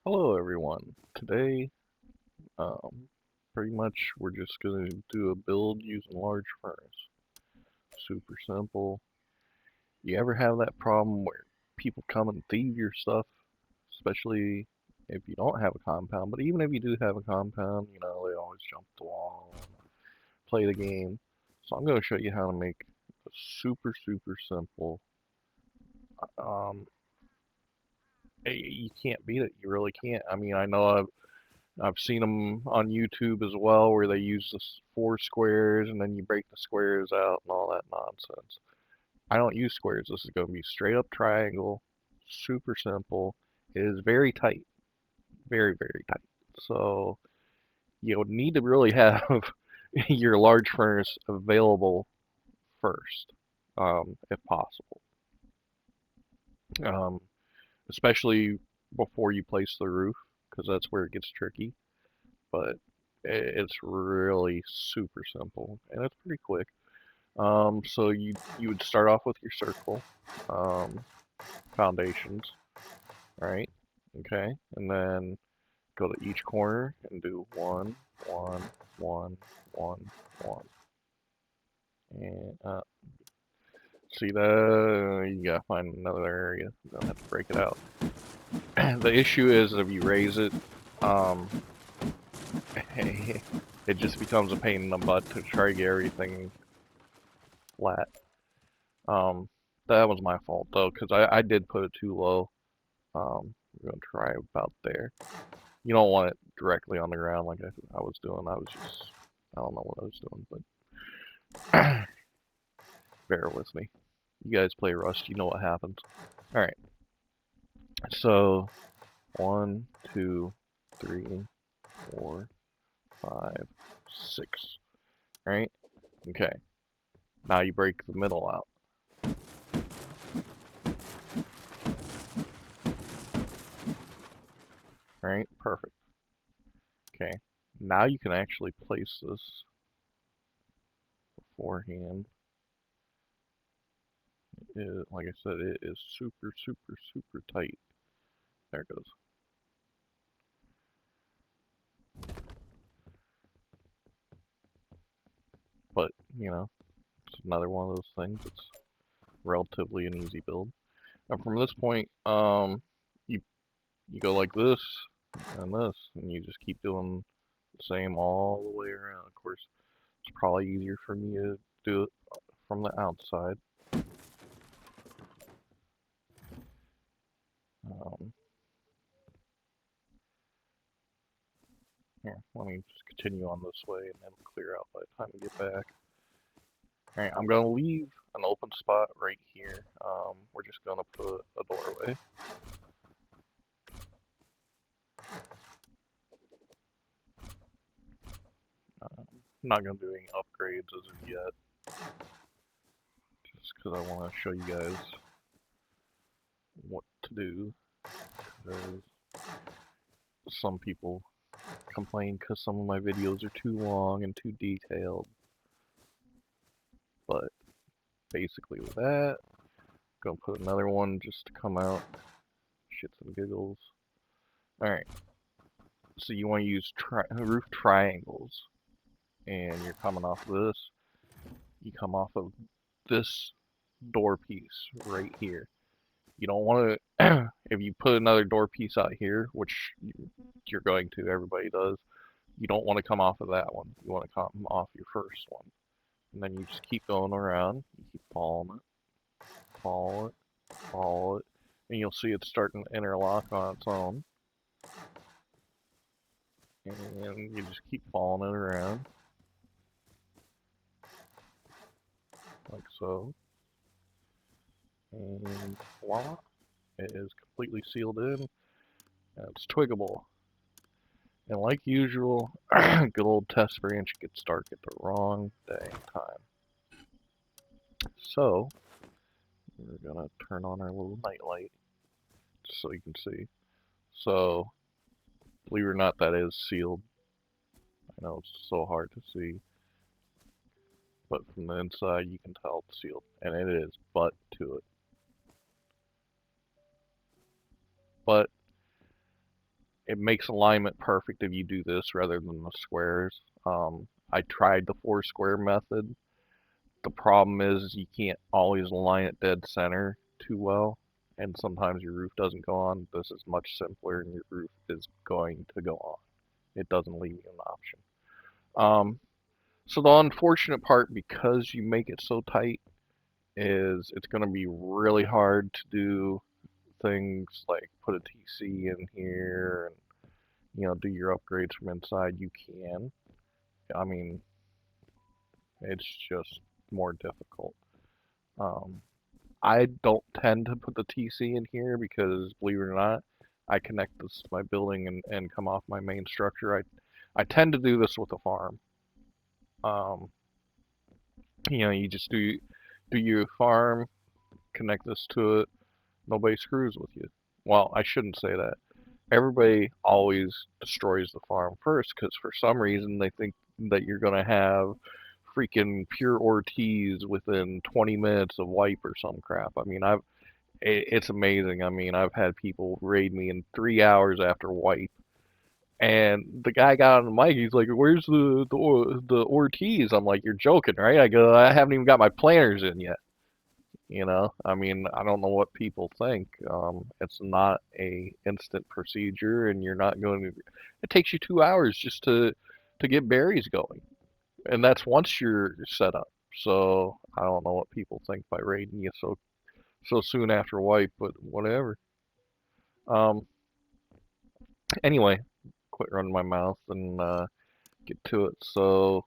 Hello everyone. Today, um, pretty much we're just gonna do a build using large furnace. Super simple. You ever have that problem where people come and thieve your stuff, especially if you don't have a compound, but even if you do have a compound, they always jump the wall and play the game. So I'm gonna show you how to make a super simple, um, you can't beat it. You really can't. I mean, I know I've seen them on YouTube as well, where they use the four squares and then you break the squares out and all that nonsense. I don't use squares. This is going to be straight up triangle, super simple. It is very tight, very tight. So you would need to really have your large furnace available first, if possible, um, especially before you place the roof, because that's where it gets tricky. But it's really super simple and it's pretty quick. So you would start off with your circle um, foundations, right? Okay, and then go to each corner and do one, one, one, one, one, and see that you gotta find another area. You don't have to break it out. The issue is if you raise it, um, it just becomes a pain in the butt to try to get everything flat. Um, that was my fault though, because I did put it too low. We're gonna try about there. You don't want it directly on the ground like I was doing. I don't know what I was doing, but bear with me. You guys play Rust, you know what happens. All right, so one, two, three, four, five, six. Right? Okay. Now you break the middle out. Right? Perfect. Okay. Now you can actually place this beforehand. Like I said, it is super tight. There it goes. But, it's another one of those things. It's relatively an easy build. And from this point, you you go like this and you just keep doing the same all the way around. Of course, it's probably easier for me to do it from the outside. Um, Here, let me just continue on this way and then clear out by the time we get back. Alright, I'm gonna leave an open spot right here. We're just gonna put a doorway. I'm not gonna do any upgrades as of yet, just because I want to show you guys what to do. Because some people complain because some of my videos are too long and too detailed. But basically with that, I'm gonna put another one just to come out. Shits and giggles. Alright, so you want to use roof triangles. And you're coming off of this. You come off of this door piece right here. You don't want to, if you put another door piece out here, which you're going to, everybody does, you don't want to come off of that one. You want to come off your first one. And then you just keep going around, you keep following it, follow it, follow it, and you'll see it starting to interlock on its own. And you just keep following it around, like so. And voila, it is completely sealed in. It's twiggable. And like usual, good old test branch gets dark at the wrong dang time. So, we're gonna turn on our little night light, just so you can see. So, believe it or not, that is sealed. I know it's so hard to see, but from the inside you can tell it's sealed. And it is butt to it. But, it makes alignment perfect if you do this rather than the squares. I tried the 4 square method. The problem is you can't always align it dead center too well, and sometimes your roof doesn't go on. This is much simpler, and your roof is going to go on. It doesn't leave you an option. So the unfortunate part, because you make it so tight, is it's going to be really hard to do things like put a TC in here and do your upgrades from inside. You can. I mean, it's just more difficult. Um, I don't tend to put the TC in here because, believe it or not, I connect this to my building and come off my main structure. I tend to do this with a farm. Um, you just do your farm, connect this to it. Nobody screws with you. Well, I shouldn't say that. Everybody always destroys the farm first because for some reason they think that you're gonna have freaking pure Ortiz within 20 minutes of wipe or some crap. I mean, it's amazing. I mean, I've had people raid me in 3 hours after wipe, and the guy got on the mic. He's like, "Where's the Ortiz?" I'm like, "You're joking, right?" I go, "I haven't even got my planters in yet." I mean, I don't know what people think. It's not a instant procedure, and you're not going to. It takes you 2 hours just to get berries going, and that's once you're set up. So I don't know what people think by raiding you so soon after wipe, but whatever. Um, anyway, quit running my mouth and get to it. So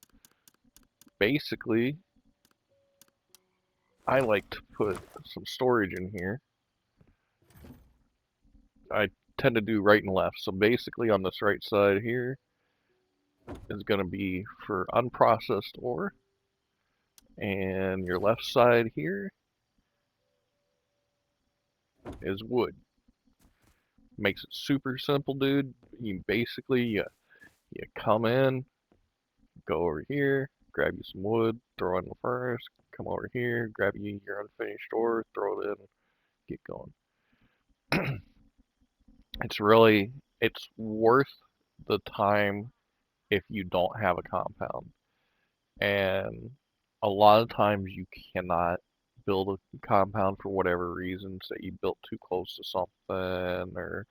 basically, I like to put some storage in here. I tend to do right and left. So basically, on this right side here is going to be for unprocessed ore, and your left side here is wood. Makes it super simple, dude. You come in, go over here, grab you some wood, throw it in the furnace, come over here, grab you your unfinished ore, throw it in, get going. It's worth the time if you don't have a compound. And a lot of times you cannot build a compound for whatever reasons, that you built too close to something, or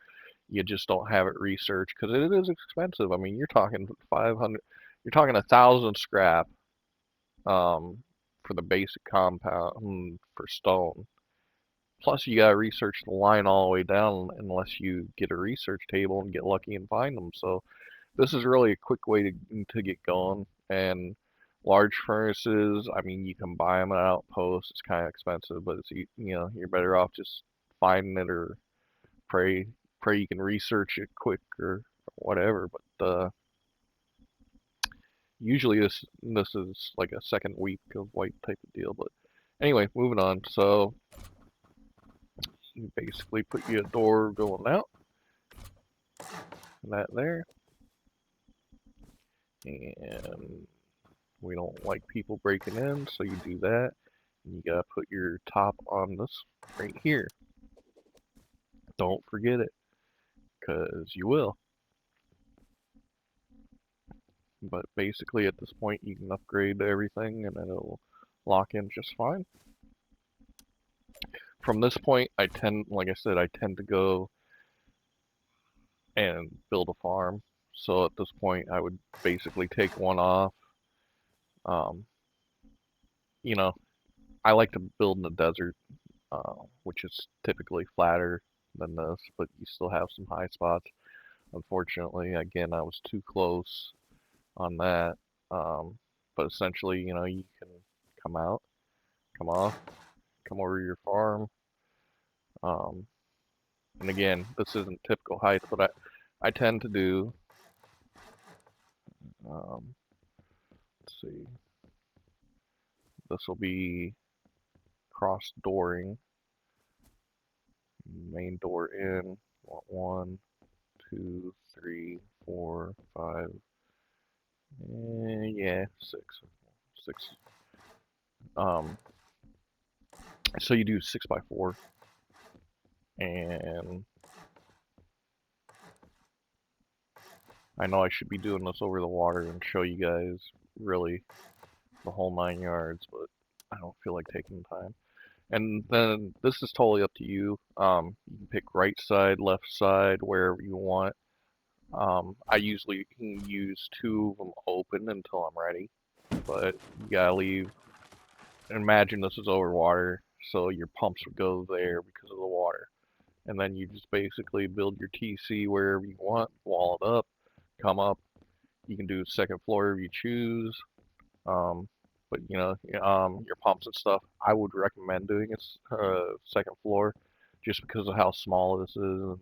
you just don't have it researched because it is expensive. I mean, you're talking 500, you're talking 1,000 scrap for the basic compound for stone. Plus, you gotta research the line all the way down unless you get a research table and get lucky and find them. So this is really a quick way to get going. And large furnaces, I mean, you can buy them at Outpost. It's kind of expensive, but you're better off just finding it, or pray you can research it quick or whatever. But usually this is like a second week of white type of deal. But anyway, moving on. So you basically put your door going out, that there, and we don't like people breaking in, so you do that. And you gotta put your top on this right here. Don't forget it, because you will. But basically, at this point, you can upgrade everything, and it'll lock in just fine. From this point, like I said, I tend to go and build a farm. So at this point, I would basically take one off. Um, you know, I like to build in the desert, which is typically flatter than this, but you still have some high spots. Unfortunately, again, I was too close on that. Um, but essentially, you can come out, come off, come over to your farm. Um, and again, this isn't typical height, but I tend to do, let's see, this will be cross dooring, main door in, one, two, three, four, five, yeah, six. Um, so you do 6x4, and I know I should be doing this over the water and show you guys really the whole 9 yards, but I don't feel like taking the time. And then this is totally up to you. You can pick right side, left side, wherever you want. I usually can use 2 of them open until I'm ready, but you gotta leave. Imagine this is over water, so your pumps would go there because of the water. And then you just basically build your TC wherever you want, wall it up, come up. You can do second floor if you choose. Um, but your pumps and stuff, I would recommend doing a second floor, just because of how small this is. And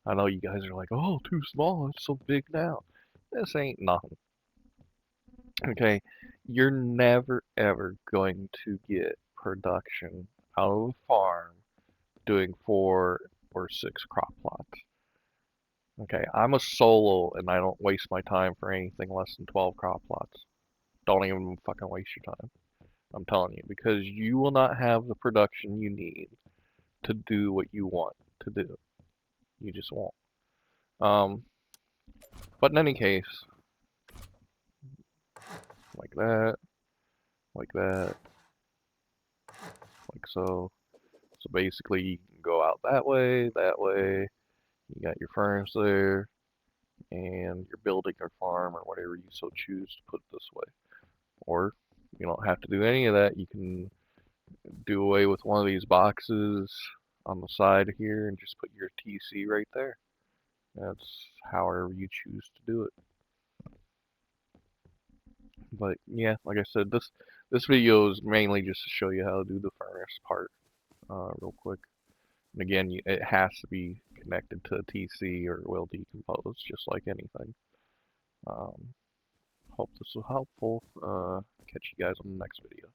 I know you guys are like, "Oh, too small. It's so big now." This ain't nothing. Okay, you're never ever going to get production out of a farm doing 4 or 6 crop plots. Okay, I'm a solo and I don't waste my time for anything less than 12 crop plots. Don't even fucking waste your time. I'm telling you, because you will not have the production you need to do what you want to do. You just won't. Um, but in any case, like that, like that, like so. So basically, you can go out that way, that way. You got your furnace there, and you're building your farm or whatever you so choose to put it this way. Or you don't have to do any of that. You can do away with one of these boxes on the side here and just put your TC right there. That's however you choose to do it. But yeah, like I said, this video is mainly just to show you how to do the furnace part real quick. And again, it has to be connected to a TC or it will decompose just like anything. Um, hope this was helpful. Catch you guys on the next video.